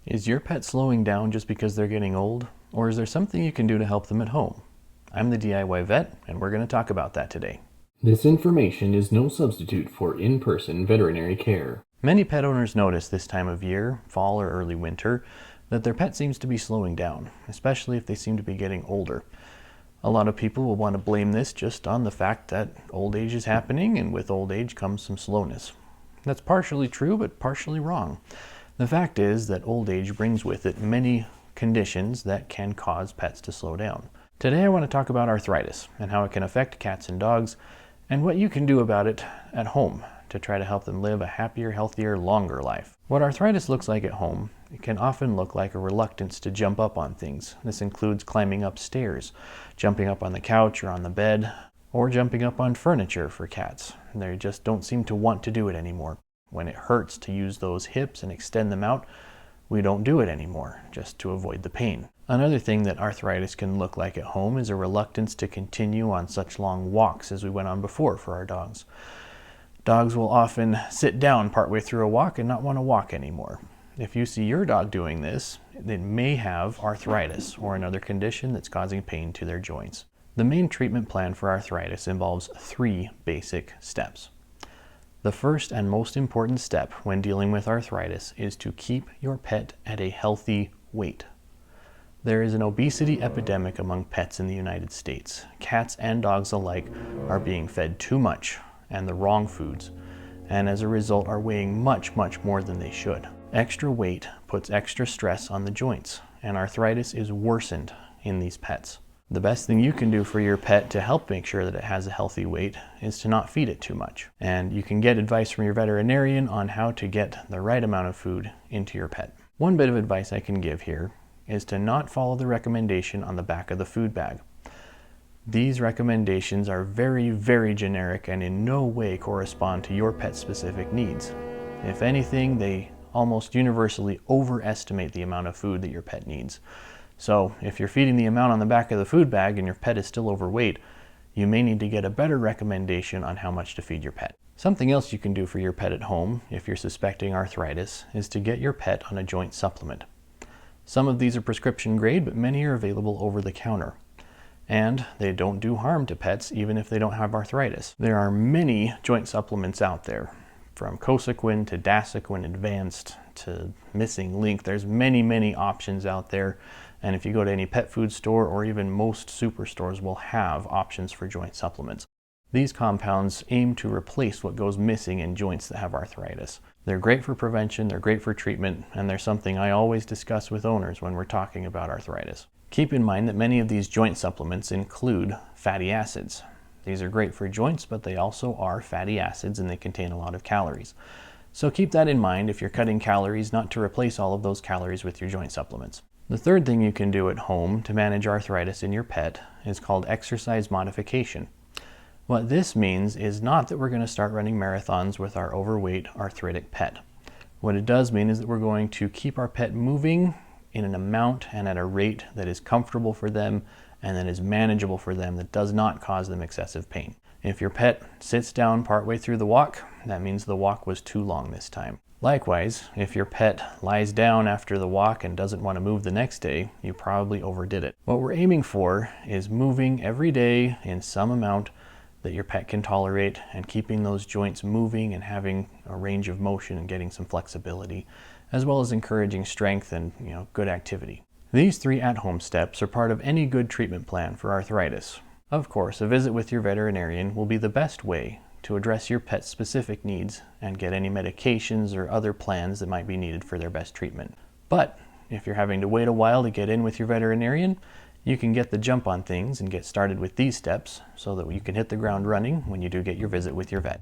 Is your pet slowing down just because they're getting old, or is there something you can do to help them at home? I'm the DIY vet, and we're going to talk about that today. This information is no substitute for in-person veterinary care. Many pet owners notice this time of year, fall or early winter, that their pet seems to be slowing down, especially if they seem to be getting older. A lot of people will want to blame this just on the fact that old age is happening, and with old age comes some slowness. That's partially true, but partially wrong. The fact is that old age brings with it many conditions that can cause pets to slow down. Today I want to talk about arthritis and how it can affect cats and dogs and what you can do about it at home to try to help them live a happier, healthier, longer life. What arthritis looks like at home, it can often look like a reluctance to jump up on things. This includes climbing up stairs, jumping up on the couch or on the bed, or jumping up on furniture for cats. They just don't seem to want to do it anymore. When it hurts to use those hips and extend them out, we don't do it anymore, just to avoid the pain. Another thing that arthritis can look like at home is a reluctance to continue on such long walks as we went on before for our dogs. Dogs will often sit down partway through a walk and not want to walk anymore. If you see your dog doing this, it may have arthritis or another condition that's causing pain to their joints. The main treatment plan for arthritis involves 3 basic steps. The first and most important step when dealing with arthritis is to keep your pet at a healthy weight. There is an obesity epidemic among pets in the United States. Cats and dogs alike are being fed too much and the wrong foods, and as a result are weighing much more than they should. Extra weight puts extra stress on the joints, and arthritis is worsened in these pets. The best thing you can do for your pet to help make sure that it has a healthy weight is to not feed it too much. And you can get advice from your veterinarian on how to get the right amount of food into your pet. One bit of advice I can give here is to not follow the recommendation on the back of the food bag. These recommendations are very generic and in no way correspond to your pet's specific needs. If anything, they almost universally overestimate the amount of food that your pet needs. So if you're feeding the amount on the back of the food bag and your pet is still overweight, you may need to get a better recommendation on how much to feed your pet. Something else you can do for your pet at home if you're suspecting arthritis is to get your pet on a joint supplement. Some of these are prescription grade, but many are available over the counter. And they don't do harm to pets even if they don't have arthritis. There are many joint supplements out there, from Cosequin to Cosequin Advanced to Missing Link. There's many options out there. And if you go to any pet food store or even most superstores will have options for joint supplements. These compounds aim to replace what goes missing in joints that have arthritis. They're great for prevention, they're great for treatment, and they're something I always discuss with owners when we're talking about arthritis. Keep in mind that many of these joint supplements include fatty acids. These are great for joints, but they also are fatty acids and they contain a lot of calories. So keep that in mind if you're cutting calories, not to replace all of those calories with your joint supplements. The third thing you can do at home to manage arthritis in your pet is called exercise modification. What this means is not that we're going to start running marathons with our overweight arthritic pet. What it does mean is that we're going to keep our pet moving in an amount and at a rate that is comfortable for them and that is manageable for them, that does not cause them excessive pain. If your pet sits down partway through the walk, that means the walk was too long this time. Likewise, if your pet lies down after the walk and doesn't want to move the next day, you probably overdid it. What we're aiming for is moving every day in some amount that your pet can tolerate and keeping those joints moving and having a range of motion and getting some flexibility, as well as encouraging strength and good activity. These 3 at-home steps are part of any good treatment plan for arthritis. Of course, a visit with your veterinarian will be the best way to address your pet's specific needs and get any medications or other plans that might be needed for their best treatment. But if you're having to wait a while to get in with your veterinarian, you can get the jump on things and get started with these steps so that you can hit the ground running when you do get your visit with your vet.